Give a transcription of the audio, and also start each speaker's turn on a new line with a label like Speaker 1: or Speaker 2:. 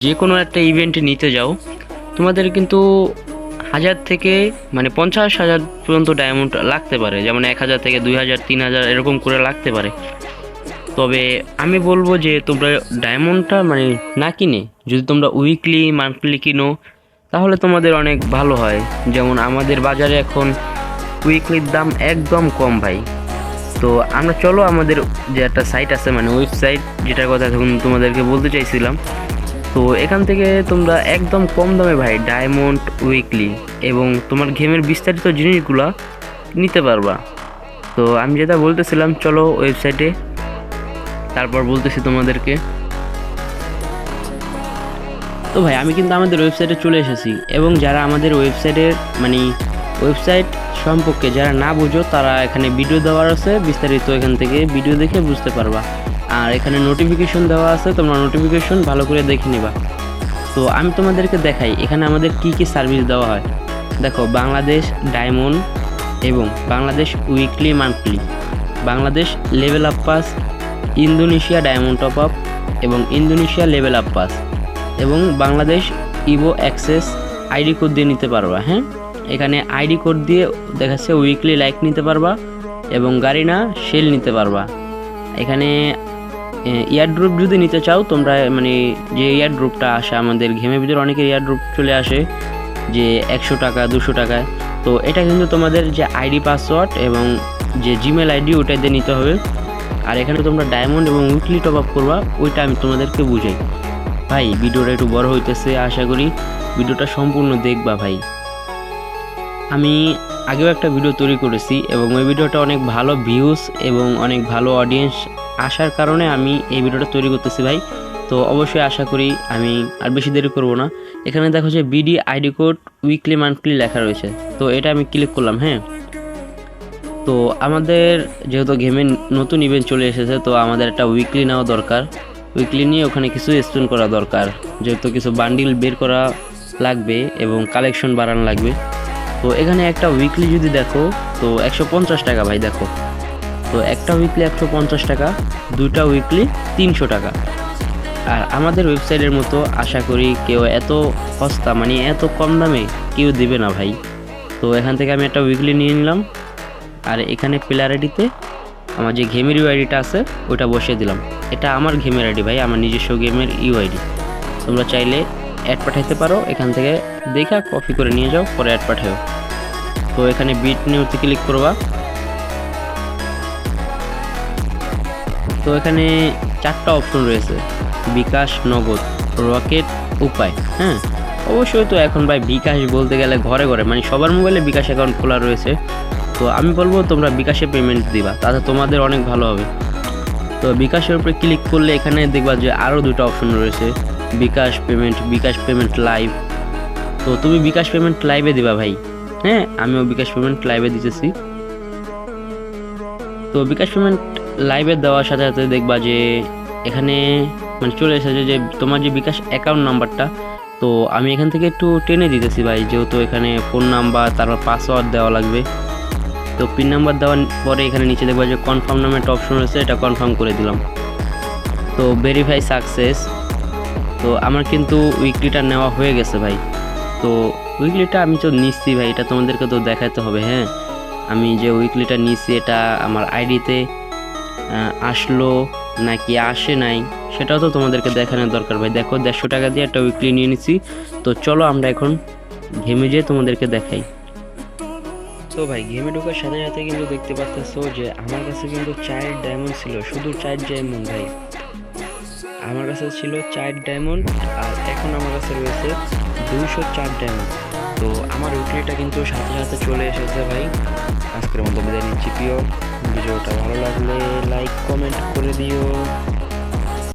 Speaker 1: যে কোনো একটা ইভেন্টে নিতে যাও, তোমাদের কিন্তু 1000 থেকে মানে 50,000 পর্যন্ত ডায়মন্ড লাগতে পারে, যেমন 1000 থেকে 2000 3000 এরকম করে লাগতে পারে। তবে আমি বলবো যে তোমরা ডায়মন্ডটা মানে না কিনে যদি তোমরা উইকলি মান্থলি কিনো তাহলে তোমাদের অনেক ভালো হয়। যেমন আমাদের বাজারে এখন উইকলির দাম একদম কম ভাই। তো আমরা চলো আমাদের যে একটা সাইট আছে মানে ওয়েবসাইট, যেটার কথা এখন তোমাদেরকে বলতে চাইছিলাম, তো এখান থেকে তোমরা একদম কম দামে ভাই ডায়মন্ড উইকলি এবং তোমার গেমের বিস্তারিত জিনিসগুলা নিতে পারবা। তো আমি যেটা বলতেছিলাম, চলো ওয়েবসাইটে, তারপর বলতেছি তোমাদেরকে। তো ভাই আমি কিন্তু আমাদের ওয়েবসাইটে চলে এসেছি, এবং যারা আমাদের ওয়েবসাইটের মানে ওয়েবসাইট সম্পর্কে যারা না বুঝো তারা এখানে ভিডিও দেওয়ার আছে বিস্তারিত, এখান থেকে ভিডিও দেখে বুঝতে পারবা। আর এখানে নোটিফিকেশন দেওয়া আছে, তোমরা নোটিফিকেশন ভালো করে দেখে নিবা। তো আমি তোমাদেরকে দেখাই এখানে আমাদের কি কি সার্ভিস দেওয়া হয়। দেখো, বাংলাদেশ ডায়মন্ড এবং Bangladesh weekly monthly, Bangladesh level up pass, Indonesia diamond top up এবং ইন্দোনেশিয়া লেভেল আপ পাস, এবং Bangladesh evo access ID code দিয়ে নিতে পারবা। হ্যাঁ, এখানে আইডি কোড দিয়ে দেখাচ্ছে উইকলি লাইক নিতে পারবা এবং গারিনা শেল নিতে পারবা। এখানে এয়ারড্রপ যদি নিতে চাও তোমরা, মানে যে এয়ারড্রপটা আসে আমাদের গেমের ভিতরে অনেকের এয়ারড্রপ চলে আসে যে 100 টাকা 200 টাকায়, তো এটা কিন্তু তোমাদের যে আইডি পাসওয়ার্ড এবং যে জিমেল আইডি ওটা দিয়ে নিতে হবে। আর এখানে তোমরা ডায়মন্ড এবং উইকলি টপ আপ করবা, ওইটা আমি তোমাদেরকে বুঝাই। ভাই ভিডিওটা একটু বড় হইতেছে, আশা করি ভিডিওটা সম্পূর্ণ দেখবা ভাই। আমি আগেও একটা ভিডিও তৈরি করেছি এবং ওই ভিডিওটা অনেক ভালো ভিউজ এবং অনেক ভালো অডিয়েন্স আসার কারণে আমি এই ভিডিওটা তৈরি করতেছি ভাই। তো অবশ্যই আশা করি আমি আর বেশি দেরি করব না। এখানে দেখো যে BD ID code weekly monthly লেখা রয়েছে, তো এটা আমি ক্লিক করলাম। হ্যাঁ, তো আমাদের যেহেতু গেমে নতুন ইভেন্ট চলে এসেছে, তো আমাদের একটা উইকলি নেওয়া দরকার। উইকলি নিয়ে ওখানে কিছু স্পেন্ড করা দরকার, যেহেতু কিছু বান্ডিল বের করা লাগবে এবং কালেকশন বাড়ানো লাগবে। তো এখানে একটা উইকলি যদি দেখো তো 150 টাকা ভাই। দেখো, তো একটা উইকলি 150 টাকা, দুইটা উইকলি 300 টাকা। আর আমাদের ওয়েবসাইটের মতো আশা করি কেউ এত সস্তা মানে এত কম দামে কেউ দেবে না ভাই। তো এখান থেকে আমি একটা উইকলি নিয়ে নিলাম, আর এখানে প্লেয়ার আইডিতে আমার যে গেমের ইউআইডিটা আছে ওইটা বসিয়ে দিলাম। এটা আমার গেমের আইডি ভাই, আমার নিজস্ব গেমের ইউআইডি। তোমরা চাইলে অ্যাড পাঠাইতে পারো, এখান থেকে দেখা কপি করে নিয়ে যাও, পরে অ্যাড পাঠাও। তো এখানে বিট নিউতে ক্লিক করবা। তো এখানে 4টা অপশন রয়েছে, বিকাশ, নগদ, রকেট, উপায়। হ্যাঁ, অবশ্যই তো এখন ভাই বিকাশ বলতে গেলে ঘরে ঘরে মানে সবার মোবাইলে বিকাশ অ্যাকাউন্ট খোলা রয়েছে। তো আমি বলবো তোমরা বিকাশে পেমেন্ট দিবা, তাতে তোমাদের অনেক ভালো হবে। তো বিকাশের উপরে ক্লিক করলে এখানে দেখবা যে আরও 2টা অপশন রয়েছে, বিকাশ পেমেন্ট, বিকাশ পেমেন্ট লাইভ। তো তুমি বিকাশ পেমেন্ট লাইভে দিবা ভাই। হ্যাঁ, আমিও বিকাশ পেমেন্ট লাইভে দিতেছি। তো বিকাশ পেমেন্ট লাইভে দেওয়ার সাথে সাথে দেখবা যে এখানে মানে চলে এসেছে যে তোমার যে বিকাশ অ্যাকাউন্ট নাম্বারটা। তো আমি এখান থেকে একটু টেনে দিতেছি ভাই, যেহেতু এখানে ফোন নাম্বার তারপর পাসওয়ার্ড দেওয়া লাগবে। তো পিন নাম্বার দেওয়ার পরে এখানে নিচে দেখবা যে কনফার্ম নামে একটা অপশন রয়েছে, এটা কনফার্ম করে দিলাম। তো ভেরিফাই সাকসেস। তো আমার কিন্তু উইকলিটা নেওয়া হয়ে গেছে ভাই। তো উইকলিটা আমি তো নিচ্ছি ভাই, এটা তোমাদেরকে তো দেখাতে হবে। হ্যাঁ, আমি যে উইকলিটা নিচ্ছি এটা আমার আইডিতে আসলো নাকি আসে নাই সেটাও তো তোমাদেরকে দেখানোর দরকার ভাই। দেখো, 150 টাকা দিয়ে একটা উইকলি নিয়ে নিচ্ছি। তো চলো আমরা এখন গেমে যেয়ে তোমাদেরকে দেখাই। তো ভাই গেমে ঢোকার সাথে সাথে কিন্তু দেখতে পাচ্ছো যে আমার কাছে কিন্তু 4 ডায়মন্ড ছিল, শুধু 4 ডায়মন্ড ভাই। আমার কাছে ছিল 4 ডায়মন্ড, আর এখন আমার কাছে রয়েছে 204 ডায়মন্ড। তো আমার উইকলিটা কিন্তু সাথে সাথে চলে এসেছে ভাই। আজকের মতো বিদায় নিচ্ছি প্রিয়। ভিডিওটা ভালো লাগলে লাইক কমেন্ট করে দিও।